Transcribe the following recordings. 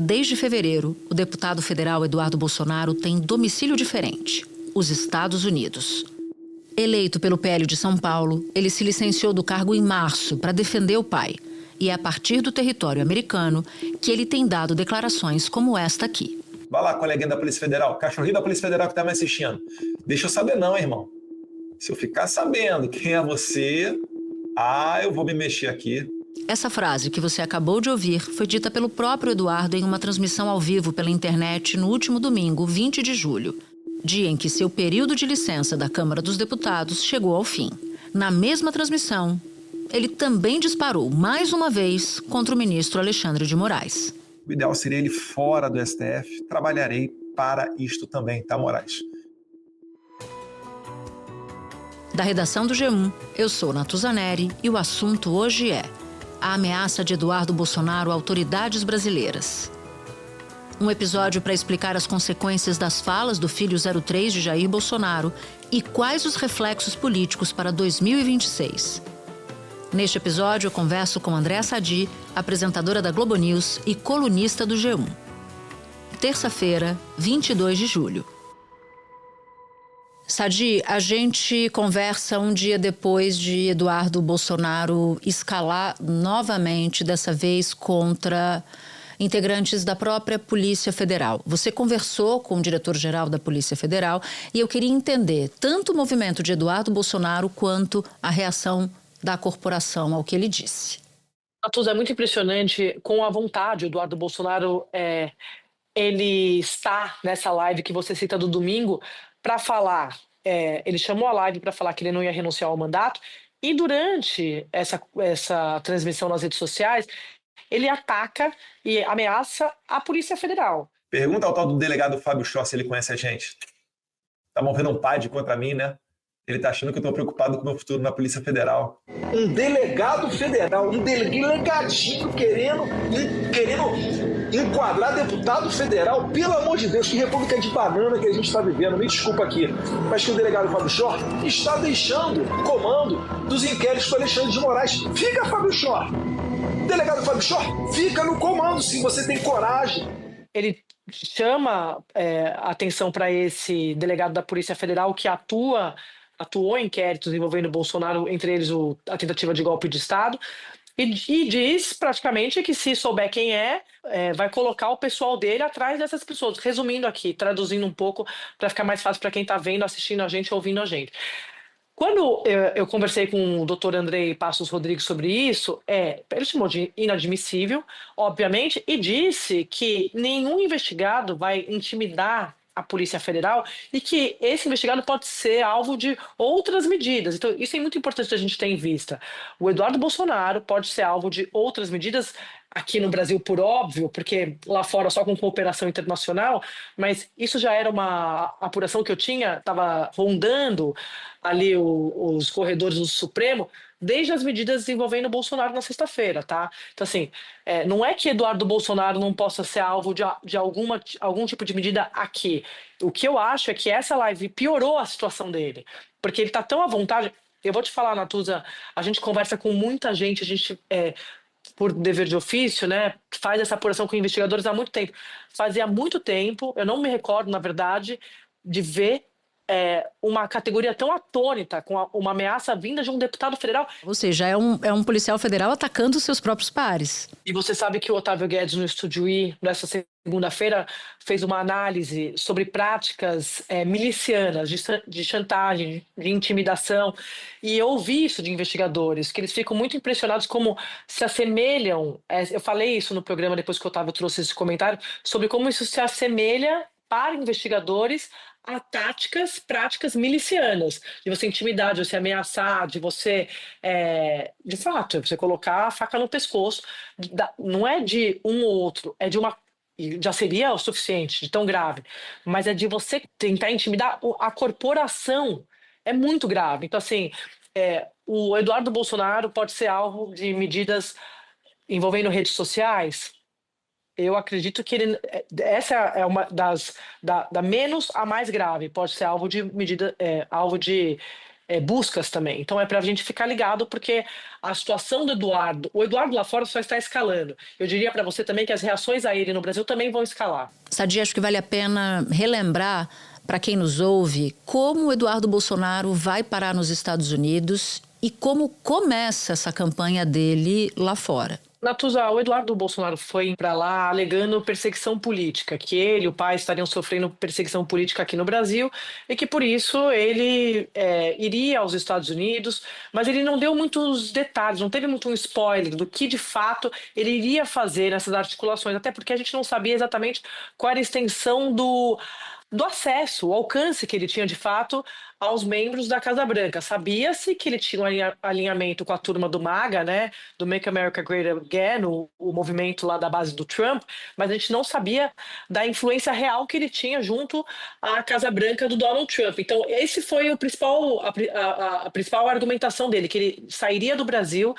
Desde fevereiro, o deputado federal Eduardo Bolsonaro tem domicílio diferente: os Estados Unidos. Eleito pelo PL de São Paulo, ele se licenciou do cargo em março para defender o pai. E é a partir do território americano que ele tem dado declarações como esta aqui. Vai lá, coleguinha da Polícia Federal, cachorrinho da Polícia Federal que tá me assistindo. Deixa eu saber não, irmão. Se eu ficar sabendo quem é você, eu vou me mexer aqui. Essa frase que você acabou de ouvir foi dita pelo próprio Eduardo em uma transmissão ao vivo pela internet no último domingo, 20 de julho, dia em que seu período de licença da Câmara dos Deputados chegou ao fim. Na mesma transmissão, ele também disparou mais uma vez contra o ministro Alexandre de Moraes. O ideal seria ele fora do STF. Trabalharei para isto também, tá, Moraes? Da redação do G1, eu sou Natuza Neri e o assunto hoje é a ameaça de Eduardo Bolsonaro a autoridades brasileiras. Um episódio para explicar as consequências das falas do filho 03 de Jair Bolsonaro e quais os reflexos políticos para 2026. Neste episódio, eu converso com Andréa Sadi, apresentadora da Globo News e colunista do G1. Terça-feira, 22 de julho. Sadi, a gente conversa um dia depois de Eduardo Bolsonaro escalar novamente, dessa vez contra integrantes da própria Polícia Federal. Você conversou com o diretor-geral da Polícia Federal e eu queria entender tanto o movimento de Eduardo Bolsonaro quanto a reação da corporação ao que ele disse. Natuza, é muito impressionante com a vontade. Eduardo Bolsonaro, ele está nessa live que você cita do domingo para falar, ele chamou a live para falar que ele não ia renunciar ao mandato e durante essa transmissão nas redes sociais, ele ataca e ameaça a Polícia Federal. Pergunta ao tal do delegado Fábio Chor se ele conhece a gente. Tá movendo um PAD contra mim, né? Ele tá achando que eu tô preocupado com o meu futuro na Polícia Federal. Um delegado federal, um delegadinho querendo enquadrar deputado federal. Pelo amor de Deus, que república de banana que a gente está vivendo. Me desculpa aqui, mas que o delegado Fábio Chor está deixando o comando dos inquéritos do Alexandre de Moraes. Fica, Fábio Chor! Delegado Fábio Chor, fica no comando se você tem coragem. Ele chama atenção para esse delegado da Polícia Federal que atuou em inquéritos envolvendo Bolsonaro, entre eles a tentativa de golpe de Estado, e diz praticamente que se souber quem vai colocar o pessoal dele atrás dessas pessoas. Resumindo aqui, traduzindo um pouco para ficar mais fácil para quem está vendo, assistindo a gente, ouvindo a gente. Quando eu conversei com o Dr. Andrei Passos Rodrigues sobre isso, ele chamou de inadmissível, obviamente, e disse que nenhum investigado vai intimidar a Polícia Federal e que esse investigado pode ser alvo de outras medidas. Então, isso é muito importante a gente ter em vista. O Eduardo Bolsonaro pode ser alvo de outras medidas aqui no Brasil, por óbvio, porque lá fora só com cooperação internacional, mas isso já era uma apuração que eu estava rondando ali os corredores do Supremo, desde as medidas envolvendo o Bolsonaro na sexta-feira, tá? Então, assim, não é que Eduardo Bolsonaro não possa ser alvo de algum tipo de medida aqui. O que eu acho é que essa live piorou a situação dele, porque ele tá tão à vontade. Eu vou te falar, Natuza, a gente conversa com muita gente, a gente, por dever de ofício, né, faz essa apuração com investigadores há muito tempo. Fazia muito tempo, eu não me recordo, na verdade, de ver uma categoria tão atônita, com uma ameaça vinda de um deputado federal. Ou seja, é um policial federal atacando os seus próprios pares. E você sabe que o Otávio Guedes, no Estúdio I, nessa segunda-feira, fez uma análise sobre práticas milicianas, de chantagem, de intimidação. E eu ouvi isso de investigadores, que eles ficam muito impressionados como se assemelham. Eu falei isso no programa depois que o Otávio trouxe esse comentário, sobre como isso se assemelha para investigadores a práticas milicianas, de você intimidar, de você ameaçar, de você, de fato, você colocar a faca no pescoço. Não é de um ou outro, é de uma. Já seria o suficiente, de tão grave, mas é de você tentar intimidar a corporação. É muito grave. Então, assim, o Eduardo Bolsonaro pode ser alvo de medidas envolvendo redes sociais. Eu acredito que essa é uma da menos a mais grave, pode ser alvo de medida, alvo de buscas também. Então é para a gente ficar ligado, porque a situação do Eduardo, o Eduardo lá fora só está escalando. Eu diria para você também que as reações a ele no Brasil também vão escalar. Sadia, acho que vale a pena relembrar para quem nos ouve como o Eduardo Bolsonaro vai parar nos Estados Unidos e como começa essa campanha dele lá fora. Natuza, o Eduardo Bolsonaro foi para lá alegando perseguição política, que ele e o pai estariam sofrendo perseguição política aqui no Brasil e que por isso ele iria aos Estados Unidos, mas ele não deu muitos detalhes, não teve muito um spoiler do que de fato ele iria fazer nessas articulações, até porque a gente não sabia exatamente qual era a extensão do acesso, o alcance que ele tinha de fato aos membros da Casa Branca. Sabia-se que ele tinha um alinhamento com a turma do MAGA, né, do Make America Great Again, o movimento lá da base do Trump, mas a gente não sabia da influência real que ele tinha junto à Casa Branca do Donald Trump. Então, esse foi a principal argumentação dele, que ele sairia do Brasil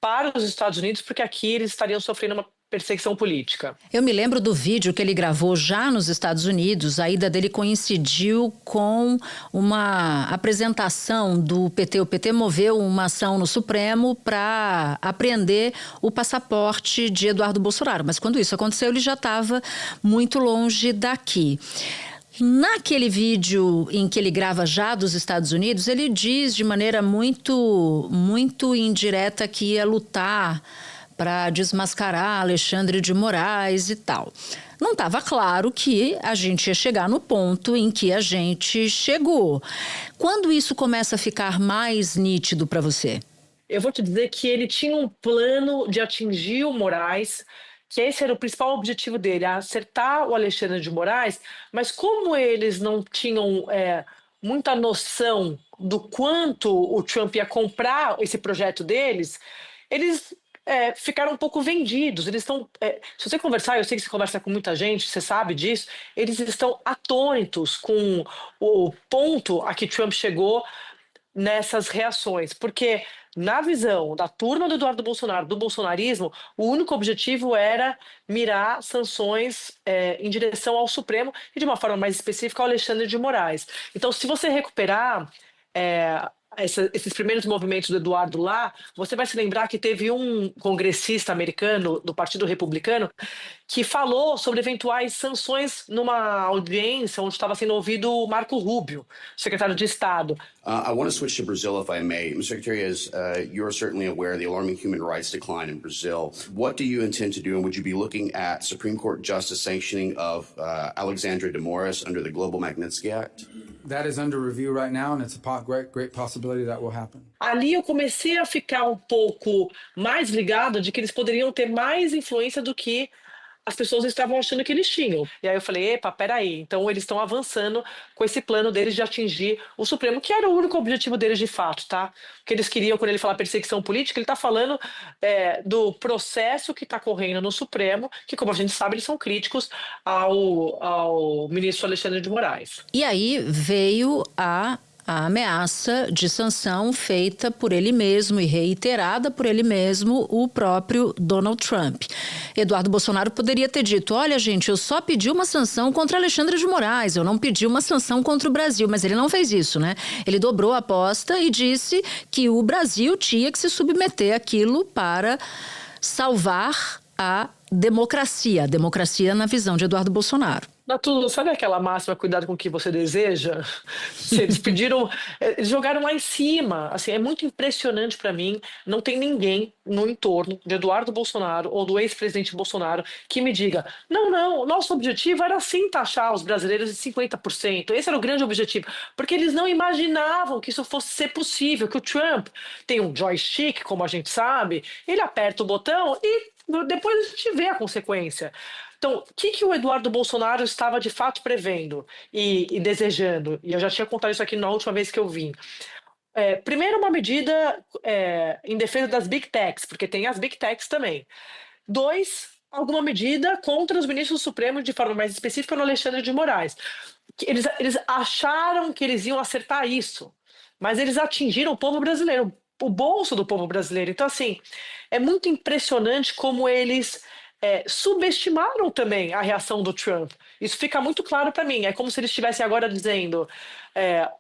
para os Estados Unidos, porque aqui eles estariam sofrendo uma perseguição política. Eu me lembro do vídeo que ele gravou já nos Estados Unidos. A ida dele coincidiu com uma apresentação do PT. O PT moveu uma ação no Supremo para apreender o passaporte de Eduardo Bolsonaro. Mas quando isso aconteceu, ele já estava muito longe daqui. Naquele vídeo em que ele grava já dos Estados Unidos, ele diz de maneira muito indireta que ia lutar para desmascarar Alexandre de Moraes e tal. Não estava claro que a gente ia chegar no ponto em que a gente chegou. Quando isso começa a ficar mais nítido para você? Eu vou te dizer que ele tinha um plano de atingir o Moraes, que esse era o principal objetivo dele, acertar o Alexandre de Moraes, mas como eles não tinham muita noção do quanto o Trump ia comprar esse projeto deles, eles ficaram um pouco vendidos. Eles estão, se você conversar, eu sei que você conversa com muita gente, você sabe disso, eles estão atônitos com o ponto a que Trump chegou nessas reações, porque na visão da turma do Eduardo Bolsonaro, do bolsonarismo, o único objetivo era mirar sanções em direção ao Supremo e, de uma forma mais específica, ao Alexandre de Moraes. Então, se você recuperar esses primeiros movimentos do Eduardo lá, você vai se lembrar que teve um congressista americano do Partido Republicano que falou sobre eventuais sanções numa audiência onde estava sendo ouvido o Marco Rubio, secretário de Estado. I want to switch to Brazil, if I may. Mr. Secretary, as you're certainly aware of the alarming human rights decline in Brazil. What do you intend to do, and would you be looking at Supreme Court justice sanctioning of Alexandre de Moraes under the Global Magnitsky Act? That is under review right now, and it's a great possibility that will happen. Ali eu comecei a ficar um pouco mais ligado de que eles poderiam ter mais influência do que as pessoas estavam achando que eles tinham. E aí eu falei, epa, peraí. Então eles estão avançando com esse plano deles de atingir o Supremo, que era o único objetivo deles de fato, tá? O que eles queriam, quando ele fala perseguição política, ele está falando do processo que está correndo no Supremo, que, como a gente sabe, eles são críticos ao ministro Alexandre de Moraes. E aí veio a ameaça de sanção feita por ele mesmo e reiterada por ele mesmo, o próprio Donald Trump. Eduardo Bolsonaro poderia ter dito, olha gente, eu só pedi uma sanção contra Alexandre de Moraes, eu não pedi uma sanção contra o Brasil, mas ele não fez isso, né? Ele dobrou a aposta e disse que o Brasil tinha que se submeter àquilo para salvar a democracia na visão de Eduardo Bolsonaro. Natuza, sabe aquela máxima, cuidado com o que você deseja? Eles pediram, eles jogaram lá em cima. Assim, é muito impressionante para mim. Não tem ninguém no entorno de Eduardo Bolsonaro ou do ex-presidente Bolsonaro que me diga, não, nosso objetivo era sim taxar os brasileiros em 50%. Esse era o grande objetivo. Porque eles não imaginavam que isso fosse ser possível, que o Trump tem um joystick, como a gente sabe, ele aperta o botão e depois a gente vê a consequência. Então, o que o Eduardo Bolsonaro estava de fato prevendo e desejando? E eu já tinha contado isso aqui na última vez que eu vim. Primeiro, uma medida em defesa das Big Techs, porque tem as Big Techs também. 2, alguma medida contra os ministros do Supremo, de forma mais específica no Alexandre de Moraes. Eles acharam que eles iam acertar isso, mas eles atingiram o povo brasileiro, o bolso do povo brasileiro. Então, assim, é muito impressionante como eles subestimaram também a reação do Trump. Isso fica muito claro para mim. É como se eles estivessem agora dizendo: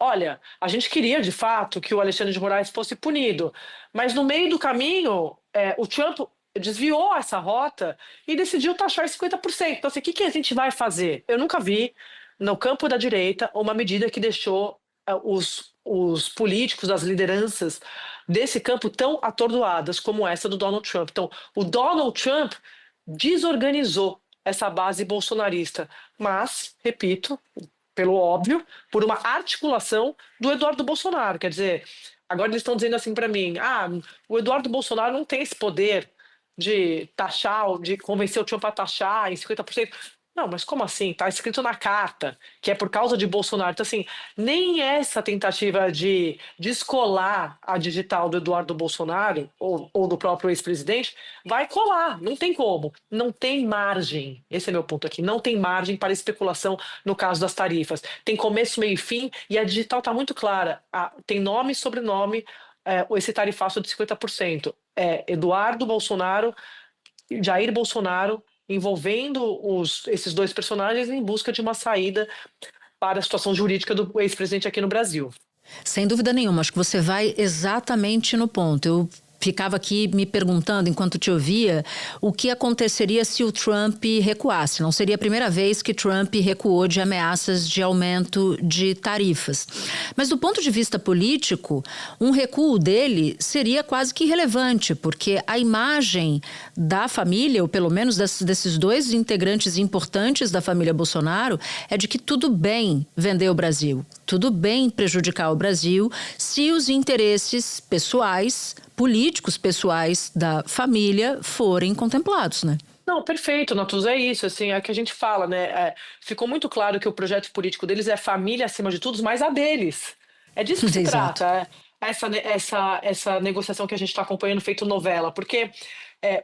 olha, a gente queria de fato que o Alexandre de Moraes fosse punido, mas no meio do caminho, o Trump desviou essa rota e decidiu taxar 50%. Então, assim, o que a gente vai fazer? Eu nunca vi no campo da direita uma medida que deixou os políticos, as lideranças desse campo tão atordoadas como essa do Donald Trump. Então, o Donald Trump desorganizou essa base bolsonarista, mas, repito, pelo óbvio, por uma articulação do Eduardo Bolsonaro. Quer dizer, agora eles estão dizendo assim para mim: o Eduardo Bolsonaro não tem esse poder de taxar, de convencer o Trump a taxar em 50%. Não, mas como assim? Está escrito na carta que é por causa de Bolsonaro. Então, assim, nem essa tentativa de descolar a digital do Eduardo Bolsonaro ou do próprio ex-presidente vai colar. Não tem como. Não tem margem. Esse é meu ponto aqui. Não tem margem para especulação no caso das tarifas. Tem começo, meio e fim, e a digital está muito clara. Tem nome e sobrenome, esse tarifaço de 50%. Eduardo Bolsonaro, Jair Bolsonaro, envolvendo esses dois personagens em busca de uma saída para a situação jurídica do ex-presidente aqui no Brasil. Sem dúvida nenhuma, acho que você vai exatamente no ponto. Eu ficava aqui me perguntando, enquanto te ouvia, o que aconteceria se o Trump recuasse. Não seria a primeira vez que Trump recuou de ameaças de aumento de tarifas. Mas do ponto de vista político, um recuo dele seria quase que irrelevante, porque a imagem da família, ou pelo menos desses dois integrantes importantes da família Bolsonaro, é de que tudo bem vender o Brasil, tudo bem prejudicar o Brasil, se os interesses pessoais, políticos pessoais da família forem contemplados, né? Não, perfeito, Natuza, é isso, assim, é que a gente fala, né? Ficou muito claro que o projeto político deles é família acima de tudo, mas a deles. É disso que se trata, essa negociação que a gente está acompanhando feito novela, porque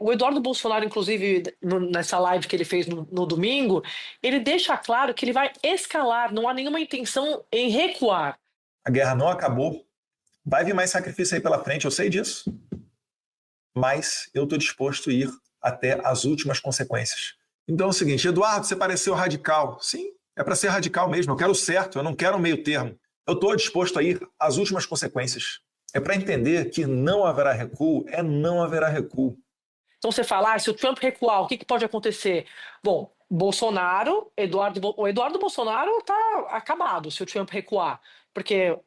o Eduardo Bolsonaro, inclusive, nessa live que ele fez no domingo, ele deixa claro que ele vai escalar, não há nenhuma intenção em recuar. A guerra não acabou. Vai vir mais sacrifício aí pela frente, eu sei disso. Mas eu estou disposto a ir até as últimas consequências. Então é o seguinte: Eduardo, você pareceu radical. Sim, é para ser radical mesmo. Eu quero o certo, eu não quero o meio termo. Eu estou disposto a ir às últimas consequências. É para entender que não haverá recuo, não haverá recuo. Então você fala, se o Trump recuar, o que pode acontecer? Bom, o Eduardo Bolsonaro está acabado se o Trump recuar. Porque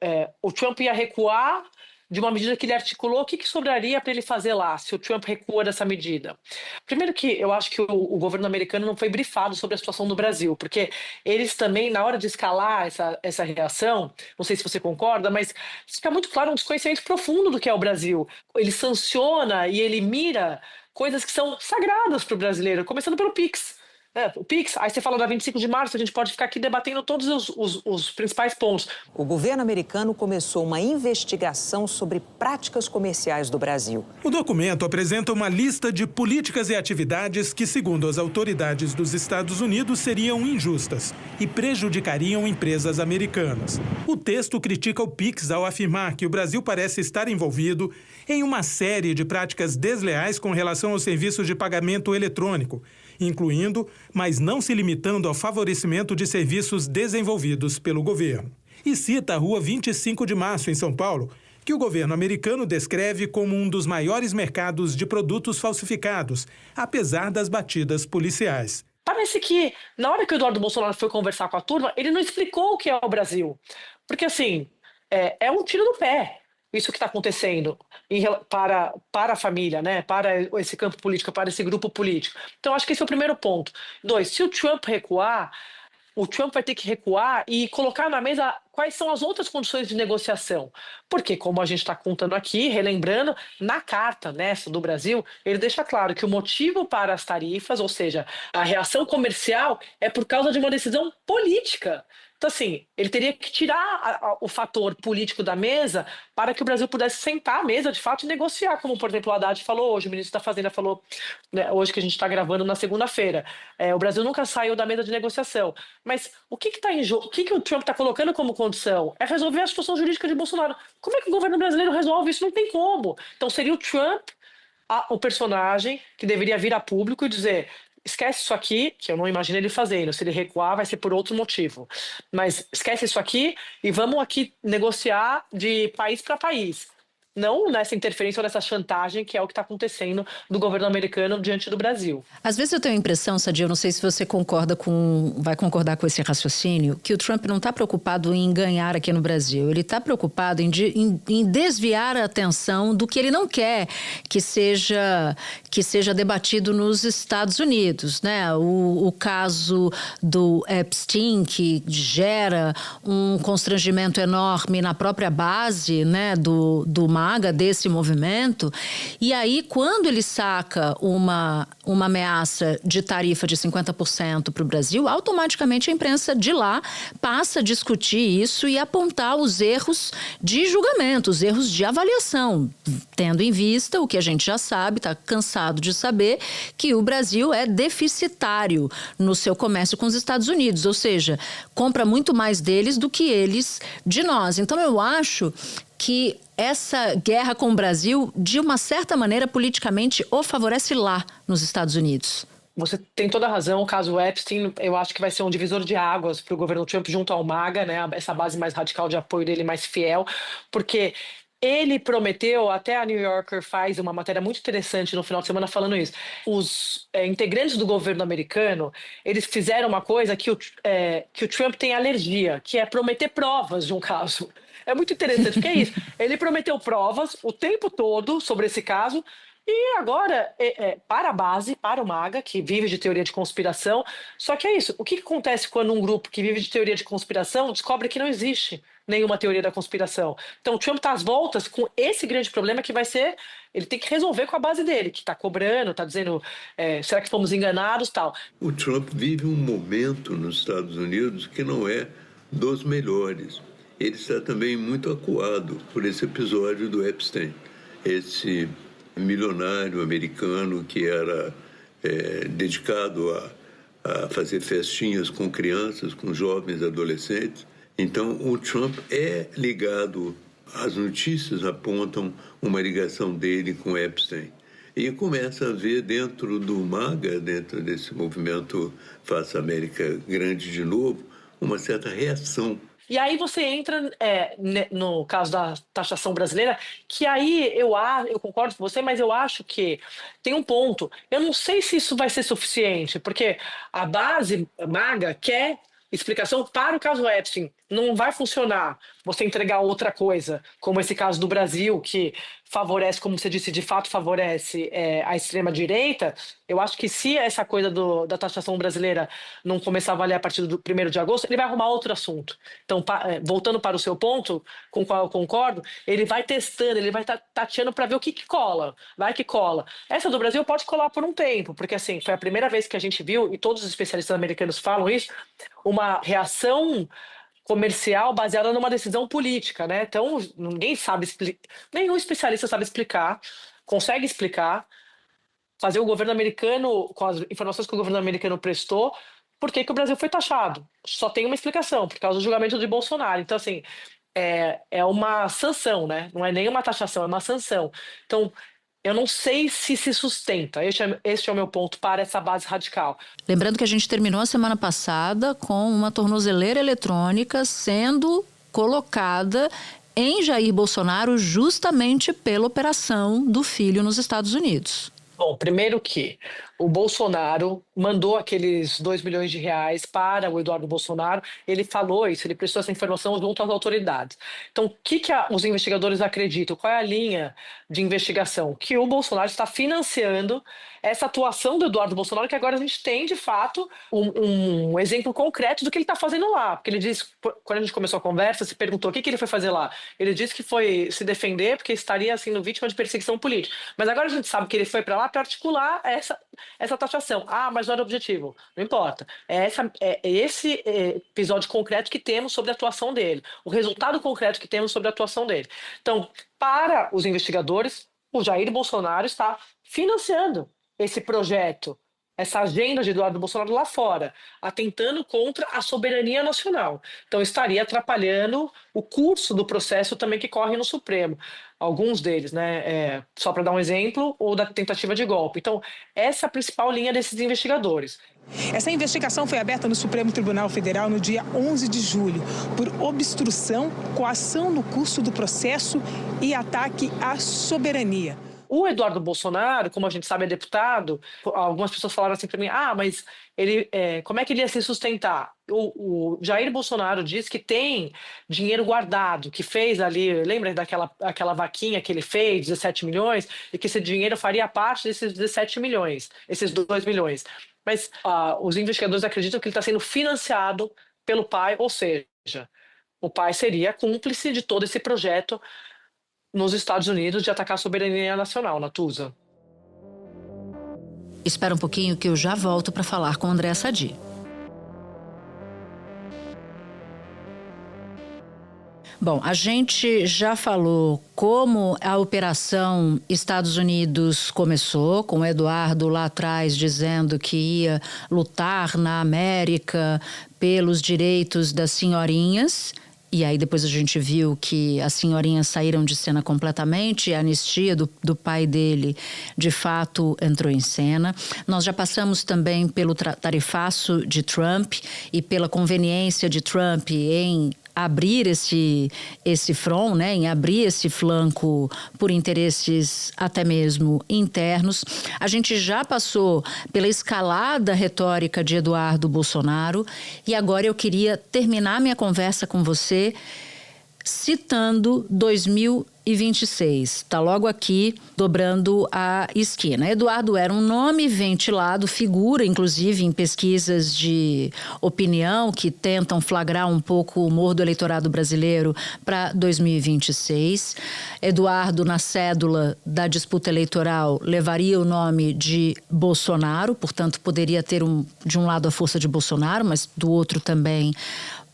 o Trump ia recuar de uma medida que ele articulou. O que sobraria para ele fazer lá, se o Trump recua dessa medida? Primeiro que eu acho que o governo americano não foi brifado sobre a situação do Brasil, porque eles também, na hora de escalar essa reação, não sei se você concorda, mas fica muito claro um desconhecimento profundo do que é o Brasil. Ele sanciona e ele mira coisas que são sagradas para o brasileiro, começando pelo PIX. O PIX, aí você fala da 25 de março, a gente pode ficar aqui debatendo todos os principais pontos. O governo americano começou uma investigação sobre práticas comerciais do Brasil. O documento apresenta uma lista de políticas e atividades que, segundo as autoridades dos Estados Unidos, seriam injustas e prejudicariam empresas americanas. O texto critica o PIX ao afirmar que o Brasil parece estar envolvido em uma série de práticas desleais com relação aos serviços de pagamento eletrônico, incluindo, mas não se limitando ao favorecimento de serviços desenvolvidos pelo governo. E cita a Rua 25 de Março, em São Paulo, que o governo americano descreve como um dos maiores mercados de produtos falsificados, apesar das batidas policiais. Parece que, na hora que o Eduardo Bolsonaro foi conversar com a turma, ele não explicou o que é o Brasil. Porque, assim, é um tiro no pé. Isso que está acontecendo para a família, né? Para esse campo político, para esse grupo político. Então, acho que esse é o primeiro ponto. 2, se o Trump recuar, o Trump vai ter que recuar e colocar na mesa quais são as outras condições de negociação. Porque, como a gente está contando aqui, relembrando, na carta nessa do Brasil, ele deixa claro que o motivo para as tarifas, ou seja, a reação comercial, é por causa de uma decisão política. Então, assim, ele teria que tirar o fator político da mesa para que o Brasil pudesse sentar à mesa, de fato, e negociar, como, por exemplo, o Haddad falou hoje, o ministro da Fazenda falou, né, hoje que a gente está gravando na segunda-feira. O Brasil nunca saiu da mesa de negociação. Mas o que está em jogo? O que o Trump está colocando como condição? É resolver a situação jurídica de Bolsonaro. Como é que o governo brasileiro resolve isso? Não tem como. Então, seria o Trump o personagem que deveria vir a público e dizer: esquece isso aqui, que eu não imagino ele fazendo. Se ele recuar, vai ser por outro motivo. Mas esquece isso aqui e vamos aqui negociar de país para país. Não nessa interferência ou nessa chantagem que é o que está acontecendo do governo americano diante do Brasil. Às vezes eu tenho a impressão, Sadia, eu não sei se você vai concordar com esse raciocínio, que o Trump não está preocupado em ganhar aqui no Brasil. Ele está preocupado em desviar a atenção do que ele não quer que seja debatido nos Estados Unidos, né? O caso do Epstein, que gera um constrangimento enorme na própria base, né, do MAGA, desse movimento. E aí, quando ele saca uma ameaça de tarifa de 50% para o Brasil, automaticamente a imprensa de lá passa a discutir isso e apontar os erros de julgamento, os erros de avaliação, tendo em vista o que a gente já sabe, está cansado de saber, que o Brasil é deficitário no seu comércio com os Estados Unidos, ou seja, compra muito mais deles do que eles de nós. Então, eu acho que essa guerra com o Brasil, de uma certa maneira, politicamente, o favorece lá nos Estados Unidos. Você tem toda a razão. O caso Epstein, eu acho que vai ser um divisor de águas para o governo Trump junto ao MAGA, né? Essa base mais radical de apoio dele, mais fiel, porque ele prometeu, até a New Yorker faz uma matéria muito interessante no final de semana falando isso. Os integrantes do governo americano, eles fizeram uma coisa que o Trump tem alergia, que é prometer provas de um caso. É muito interessante, porque é isso. Ele prometeu provas o tempo todo sobre esse caso e agora, para a base, para o MAGA, que vive de teoria de conspiração, só que é isso. O que acontece quando um grupo que vive de teoria de conspiração descobre que não existe nenhuma teoria da conspiração? Então, o Trump está às voltas com esse grande problema que vai ser... Ele tem que resolver com a base dele, que está cobrando, está dizendo, será que fomos enganados, tal. O Trump vive um momento nos Estados Unidos que não é dos melhores. Ele está também muito acuado por esse episódio do Epstein, esse milionário americano que era dedicado a fazer festinhas com crianças, com jovens adolescentes. Então, o Trump é ligado, as notícias apontam uma ligação dele com Epstein. E começa a ver dentro do MAGA, dentro desse movimento Faça América Grande de Novo, uma certa reação. E aí você entra no caso da taxação brasileira, que aí eu concordo com você, mas eu acho que tem um ponto. Eu não sei se isso vai ser suficiente, porque a base MAGA quer explicação para o caso Epstein. Não vai funcionar você entregar outra coisa, como esse caso do Brasil, que favorece, como você disse, de fato favorece a extrema-direita. Eu acho que se essa coisa da taxação brasileira não começar a valer a partir do 1º de agosto, ele vai arrumar outro assunto. Então, voltando para o seu ponto, com o qual eu concordo, ele vai testando, ele vai tateando para ver o que cola. Vai que cola. Essa do Brasil pode colar por um tempo, porque assim, foi a primeira vez que a gente viu, e todos os especialistas americanos falam isso, uma reação comercial baseada numa decisão política, né? Então, ninguém sabe nenhum especialista sabe explicar, consegue explicar, fazer o governo americano, com as informações que o governo americano prestou, por que o Brasil foi taxado. Só tem uma explicação, por causa do julgamento de Bolsonaro. Então, assim, é uma sanção, né? Não é nem uma taxação, é uma sanção. Então, eu não sei se sustenta. Este é o meu ponto para essa base radical. Lembrando que a gente terminou a semana passada com uma tornozeleira eletrônica sendo colocada em Jair Bolsonaro justamente pela operação do filho nos Estados Unidos. Bom, primeiro que o Bolsonaro mandou aqueles 2 milhões de reais para o Eduardo Bolsonaro. Ele falou isso, ele prestou essa informação junto às autoridades. Então, o que os investigadores acreditam? Qual é a linha de investigação? Que o Bolsonaro está financiando essa atuação do Eduardo Bolsonaro, que agora a gente tem, de fato, um exemplo concreto do que ele está fazendo lá. Porque ele disse, quando a gente começou a conversa, se perguntou o que ele foi fazer lá. Ele disse que foi se defender porque estaria sendo vítima de perseguição política. Mas agora a gente sabe que ele foi para lá para articular essa taxação. Ah, mas não era o objetivo. Não importa. É esse episódio concreto que temos sobre a atuação dele. O resultado concreto que temos sobre a atuação dele. Então, para os investigadores, o Jair Bolsonaro está financiando esse projeto essa agenda de Eduardo Bolsonaro lá fora, atentando contra a soberania nacional. Então, estaria atrapalhando o curso do processo também que corre no Supremo. Alguns deles, né? Só para dar um exemplo, ou da tentativa de golpe. Então, essa é a principal linha desses investigadores. Essa investigação foi aberta no Supremo Tribunal Federal no dia 11 de julho, por obstrução, coação no curso do processo e ataque à soberania. O Eduardo Bolsonaro, como a gente sabe, é deputado. Algumas pessoas falaram assim para mim, mas ele, como é que ele ia se sustentar? O Jair Bolsonaro diz que tem dinheiro guardado, que fez ali, lembra daquela vaquinha que ele fez, 17 milhões, e que esse dinheiro faria parte desses 17 milhões, esses 2 milhões. Mas os investigadores acreditam que ele está sendo financiado pelo pai, ou seja, o pai seria cúmplice de todo esse projeto nos Estados Unidos de atacar a soberania nacional, Natuza. Espera um pouquinho que eu já volto para falar com André Sadi. Bom, a gente já falou como a Operação Estados Unidos começou, com o Eduardo lá atrás dizendo que ia lutar na América pelos direitos das senhorinhas. E aí depois a gente viu que as senhorinhas saíram de cena completamente, e a anistia do pai dele, de fato, entrou em cena. Nós já passamos também pelo tarifaço de Trump e pela conveniência de Trump em abrir esse front, né, em abrir esse flanco por interesses até mesmo internos. A gente já passou pela escalada retórica de Eduardo Bolsonaro e agora eu queria terminar minha conversa com você citando 2026. Está logo aqui, dobrando a esquina. Eduardo era um nome ventilado, figura inclusive em pesquisas de opinião que tentam flagrar um pouco o humor do eleitorado brasileiro para 2026. Eduardo, na cédula da disputa eleitoral, levaria o nome de Bolsonaro, portanto poderia ter de um lado a força de Bolsonaro, mas do outro também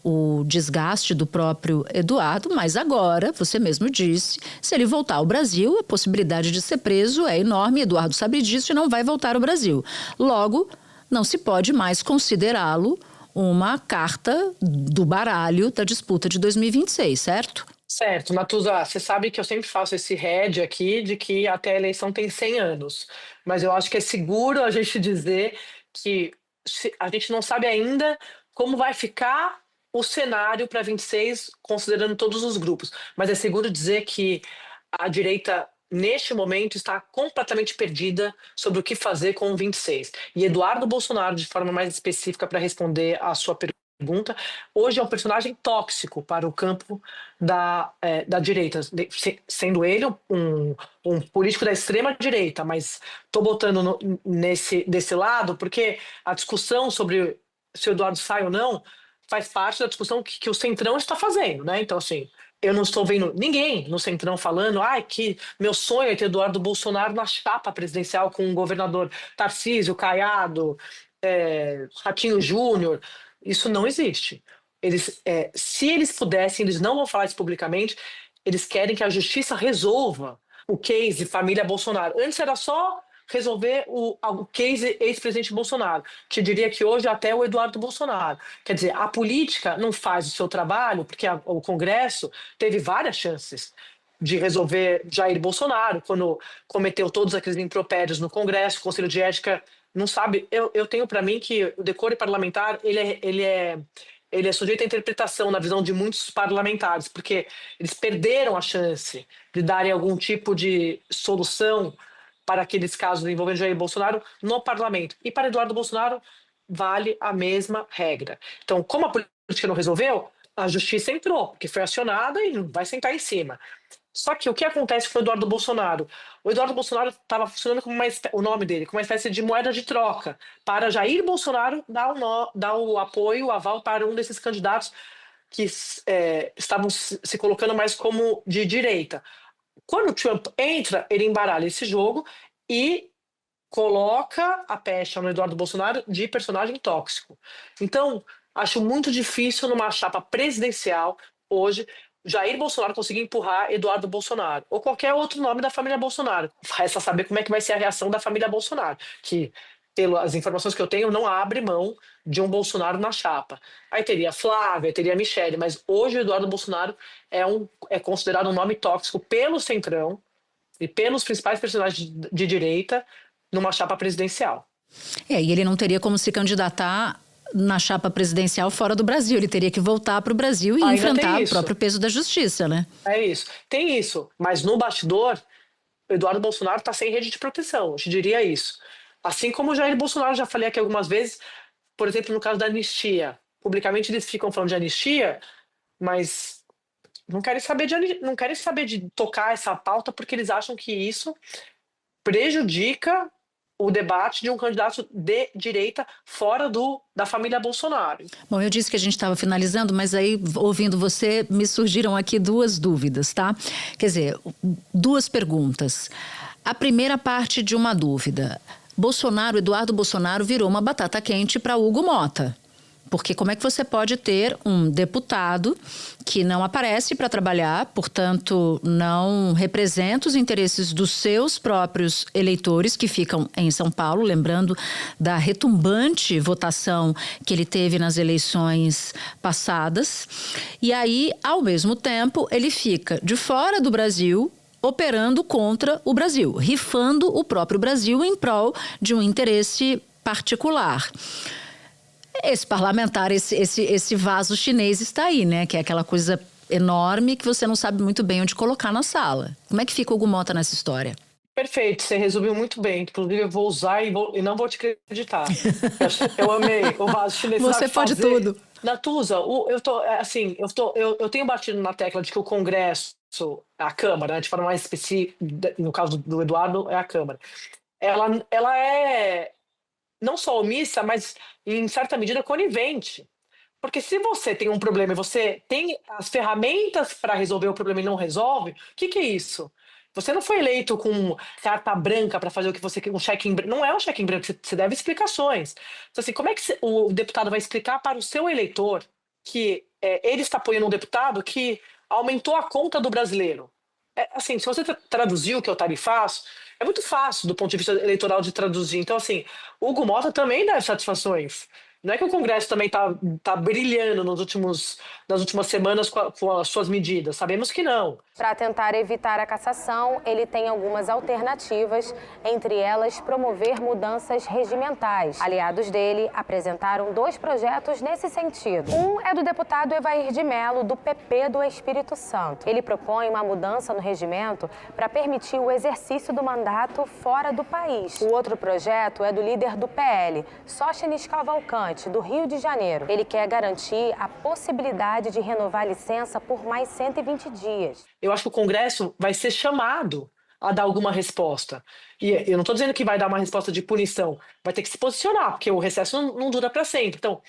o desgaste do próprio Eduardo, mas agora, você mesmo disse, se ele voltar ao Brasil, a possibilidade de ser preso é enorme. Eduardo sabe disso e não vai voltar ao Brasil. Logo, não se pode mais considerá-lo uma carta do baralho da disputa de 2026, certo? Certo, Natuza, você sabe que eu sempre faço esse head aqui de que até a eleição tem 100 anos, mas eu acho que é seguro a gente dizer que a gente não sabe ainda como vai ficar o cenário para 26, considerando todos os grupos. Mas é seguro dizer que a direita, neste momento, está completamente perdida sobre o que fazer com o 26. E Eduardo Bolsonaro, de forma mais específica para responder à sua pergunta, hoje é um personagem tóxico para o campo da direita, sendo ele um político da extrema-direita, mas estou botando desse lado porque a discussão sobre se o Eduardo sai ou não faz parte da discussão que o Centrão está fazendo, né? Então, assim, eu não estou vendo ninguém no Centrão falando que meu sonho é ter Eduardo Bolsonaro na chapa presidencial com o governador Tarcísio, Caiado, Ratinho Júnior. Isso não existe. Se eles pudessem, eles não vão falar isso publicamente, eles querem que a justiça resolva o case família Bolsonaro. Antes era só resolver o case ex-presidente Bolsonaro. Te diria que hoje até o Eduardo Bolsonaro. Quer dizer, a política não faz o seu trabalho, porque o Congresso teve várias chances de resolver Jair Bolsonaro, quando cometeu todos aqueles impropérios no Congresso, o Conselho de Ética não sabe. Eu tenho para mim que o decoro parlamentar ele é sujeito à interpretação na visão de muitos parlamentares, porque eles perderam a chance de darem algum tipo de solução para aqueles casos envolvendo Jair Bolsonaro no parlamento. E para Eduardo Bolsonaro vale a mesma regra. Então, como a política não resolveu, a justiça entrou, porque foi acionada e vai sentar em cima. Só que o que acontece com o Eduardo Bolsonaro? O Eduardo Bolsonaro estava funcionando como o nome dele, como uma espécie de moeda de troca para Jair Bolsonaro dar o apoio, o aval para um desses candidatos que estavam se colocando mais como de direita. Quando o Trump entra, ele embaralha esse jogo e coloca a pecha no Eduardo Bolsonaro de personagem tóxico. Então, acho muito difícil numa chapa presidencial hoje Jair Bolsonaro conseguir empurrar Eduardo Bolsonaro ou qualquer outro nome da família Bolsonaro. Resta saber como é que vai ser a reação da família Bolsonaro, que pelas informações que eu tenho, não abre mão de um Bolsonaro na chapa. Aí teria Flávia, teria Michele, mas hoje o Eduardo Bolsonaro é considerado um nome tóxico pelo Centrão e pelos principais personagens de direita numa chapa presidencial. E ele não teria como se candidatar na chapa presidencial fora do Brasil. Ele teria que voltar para o Brasil e enfrentar o próprio peso da justiça, né? É isso. Tem isso. Mas no bastidor, o Eduardo Bolsonaro está sem rede de proteção. Eu te diria isso. Assim como o Jair Bolsonaro, já falei aqui algumas vezes, por exemplo, no caso da anistia. Publicamente eles ficam falando de anistia, mas não querem saber de tocar essa pauta porque eles acham que isso prejudica o debate de um candidato de direita fora da família Bolsonaro. Bom, eu disse que a gente estava finalizando, mas aí, ouvindo você, me surgiram aqui 2 dúvidas, tá? Quer dizer, 2 perguntas. A primeira parte de uma dúvida. Eduardo Bolsonaro virou uma batata quente para Hugo Motta. Porque como é que você pode ter um deputado que não aparece para trabalhar, portanto, não representa os interesses dos seus próprios eleitores que ficam em São Paulo, lembrando da retumbante votação que ele teve nas eleições passadas. E aí, ao mesmo tempo, ele fica de fora do Brasil, operando contra o Brasil, rifando o próprio Brasil em prol de um interesse particular. Esse parlamentar, esse vaso chinês está aí, né? Que é aquela coisa enorme que você não sabe muito bem onde colocar na sala. Como é que fica o Hugo Motta nessa história? Perfeito, você resumiu muito bem. Inclusive, eu vou usar e não vou te acreditar. Eu amei o vaso chinês. Você pode tudo. Natuza, eu tenho batido na tecla de que o Congresso, a Câmara, né, de forma mais específica, no caso do Eduardo, é a Câmara. Ela é não só omissa, mas em certa medida conivente. Porque se você tem um problema e você tem as ferramentas para resolver o problema e não resolve, o que é isso? Você não foi eleito com carta branca para fazer o que você quer, um cheque em branco. Não é um cheque em branco, você deve explicações. Então, assim, como é que o deputado vai explicar para o seu eleitor que ele está apoiando um deputado que aumentou a conta do brasileiro? Assim, se você traduzir o que é o tarifaço, é muito fácil do ponto de vista eleitoral de traduzir. Então, assim, o Hugo Motta também dá satisfações. Não é que o Congresso também tá brilhando nas últimas semanas com as suas medidas. Sabemos que não. Para tentar evitar a cassação, ele tem algumas alternativas, entre elas promover mudanças regimentais. Aliados dele apresentaram 2 projetos nesse sentido. Um é do deputado Evair de Mello, do PP do Espírito Santo. Ele propõe uma mudança no regimento para permitir o exercício do mandato fora do país. O outro projeto é do líder do PL, Sóstenes Cavalcante, do Rio de Janeiro. Ele quer garantir a possibilidade de renovar a licença por mais 120 dias. Eu acho que o Congresso vai ser chamado a dar alguma resposta. E eu não estou dizendo que vai dar uma resposta de punição. Vai ter que se posicionar, porque o recesso não dura para sempre. Então,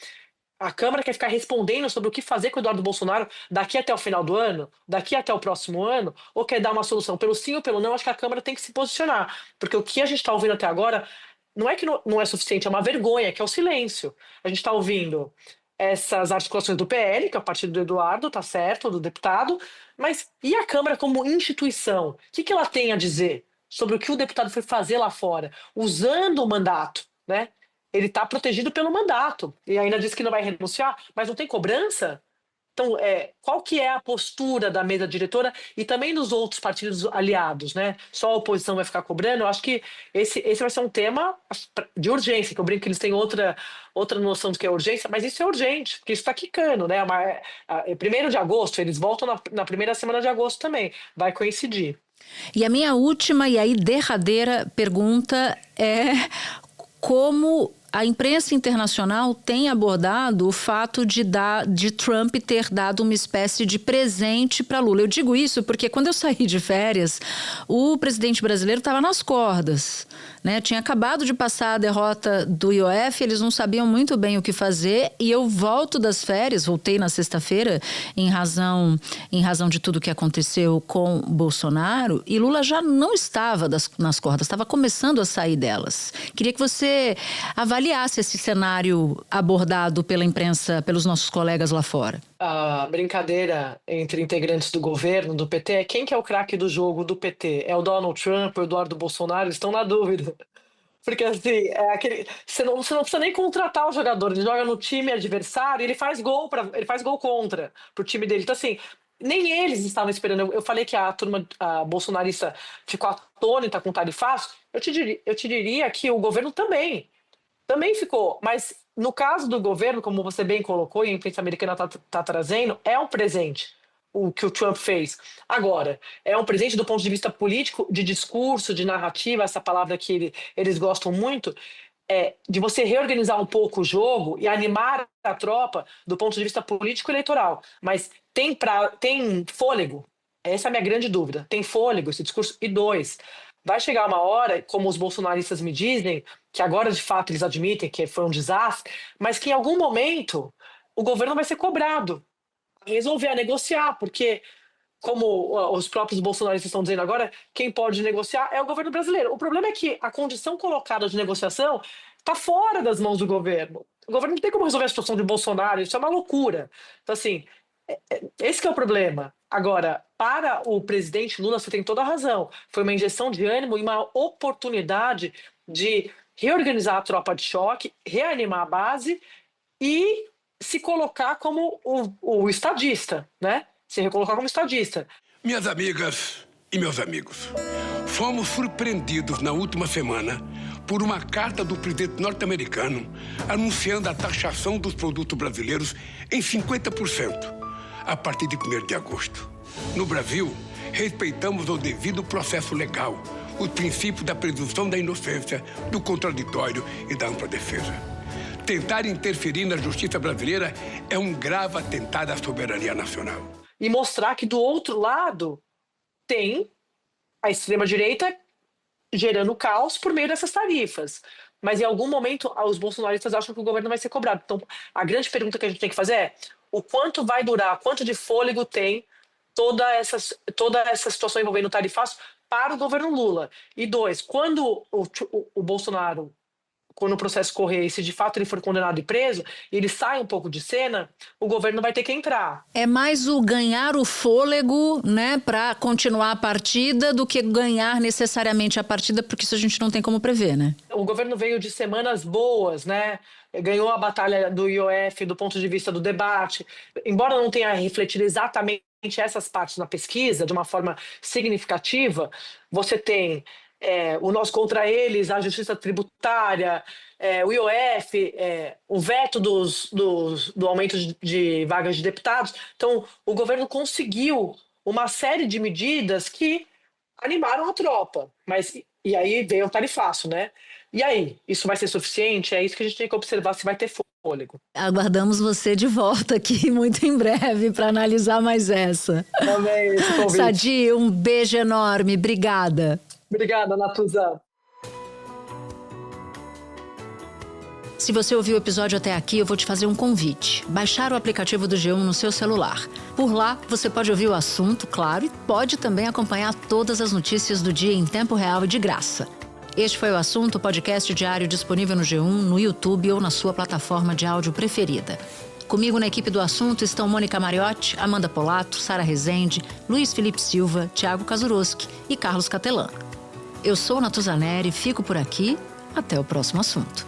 a Câmara quer ficar respondendo sobre o que fazer com o Eduardo Bolsonaro daqui até o final do ano, daqui até o próximo ano, ou quer dar uma solução pelo sim ou pelo não. Acho que a Câmara tem que se posicionar. Porque o que a gente está ouvindo até agora não é que não é suficiente, é uma vergonha, que é o silêncio. A gente está ouvindo essas articulações do PL, que é o partido do Eduardo, tá certo, do deputado, mas e a Câmara como instituição? O que ela tem a dizer sobre o que o deputado foi fazer lá fora, usando o mandato, né? Ele está protegido pelo mandato, e ainda diz que não vai renunciar, mas não tem cobrança? Então, qual que é a postura da mesa diretora e também dos outros partidos aliados, né? Só a oposição vai ficar cobrando? Eu acho que esse vai ser um tema de urgência, que eu brinco que eles têm outra noção do que é urgência, mas isso é urgente, porque isso está quicando, né? 1º de agosto, eles voltam na primeira semana de agosto também, vai coincidir. E a minha última e aí derradeira pergunta é como a imprensa internacional tem abordado o fato de Trump ter dado uma espécie de presente para Lula. Eu digo isso porque quando eu saí de férias, o presidente brasileiro estava nas cordas, né? Tinha acabado de passar a derrota do IOF, eles não sabiam muito bem o que fazer, e eu voltei na sexta-feira em razão de tudo que aconteceu com Bolsonaro, e Lula já não estava nas cordas, estava começando a sair delas. Queria que você avaliasse esse cenário abordado pela imprensa, pelos nossos colegas lá fora. A brincadeira entre integrantes do governo, do PT, é quem que é o craque do jogo do PT? É o Donald Trump, o Eduardo Bolsonaro? Eles estão na dúvida. Porque assim, você não precisa nem contratar o jogador, ele joga no time adversário e ele faz gol contra pro time dele. Então, assim, nem eles estavam esperando. Eu falei que a turma bolsonarista ficou atônita com o tarifaço. Eu te diria que o governo também ficou. Mas no caso do governo, como você bem colocou e a imprensa americana está trazendo, é um presente o que o Trump fez. Agora, é um presente do ponto de vista político, de discurso, de narrativa, essa palavra que eles gostam muito, de você reorganizar um pouco o jogo e animar a tropa do ponto de vista político-eleitoral. Mas tem fôlego? Essa é a minha grande dúvida. Tem fôlego esse discurso? E 2, vai chegar uma hora, como os bolsonaristas me dizem, que agora de fato eles admitem que foi um desastre, mas que em algum momento o governo vai ser cobrado a resolver, a negociar, porque, como os próprios bolsonaristas estão dizendo agora, quem pode negociar é o governo brasileiro. O problema é que a condição colocada de negociação está fora das mãos do governo. O governo não tem como resolver a situação de Bolsonaro, isso é uma loucura. Então, assim, esse que é o problema. Agora, para o presidente Lula, você tem toda a razão. Foi uma injeção de ânimo e uma oportunidade de reorganizar a tropa de choque, reanimar a base e se colocar como o estadista, né? Se recolocar como estadista. Minhas amigas e meus amigos, fomos surpreendidos na última semana por uma carta do presidente norte-americano anunciando a taxação dos produtos brasileiros em 50% a partir de 1º de agosto. No Brasil, respeitamos o devido processo legal, os princípios da presunção da inocência, do contraditório e da ampla defesa. Tentar interferir na justiça brasileira é um grave atentado à soberania nacional. E mostrar que do outro lado tem a extrema-direita gerando caos por meio dessas tarifas. Mas em algum momento os bolsonaristas acham que o governo vai ser cobrado. Então a grande pergunta que a gente tem que fazer é o quanto vai durar, quanto de fôlego tem toda essa situação envolvendo o tarifaço para o governo Lula. E 2, quando o Bolsonaro, quando o processo correr, e se de fato ele for condenado e preso, e ele sai um pouco de cena, o governo vai ter que entrar. É mais o ganhar o fôlego, né, para continuar a partida do que ganhar necessariamente a partida, porque isso a gente não tem como prever, né? O governo veio de semanas boas, né? Ganhou a batalha do IOF do ponto de vista do debate. Embora não tenha refletido exatamente essas partes na pesquisa de uma forma significativa, você tem o nós contra eles, a justiça tributária, o IOF, o veto do aumento de vagas de deputados. Então, o governo conseguiu uma série de medidas que animaram a tropa. E aí veio o tarifaço, né? E aí, isso vai ser suficiente? É isso que a gente tem que observar, se vai ter fôlego. Aguardamos você de volta aqui muito em breve para analisar mais essa. Amém, esse convite. Sadi, um beijo enorme. Obrigada. Obrigada, Natuza. Se você ouviu o episódio até aqui, eu vou te fazer um convite. Baixar o aplicativo do G1 no seu celular. Por lá, você pode ouvir o assunto, claro, e pode também acompanhar todas as notícias do dia em tempo real e de graça. Este foi o Assunto, podcast diário disponível no G1, no YouTube ou na sua plataforma de áudio preferida. Comigo na equipe do Assunto estão Mônica Mariotti, Amanda Polato, Sara Rezende, Luiz Felipe Silva, Thiago Kazuroski e Carlos Catelan. Eu sou Natuza Neri, fico por aqui. Até o próximo assunto.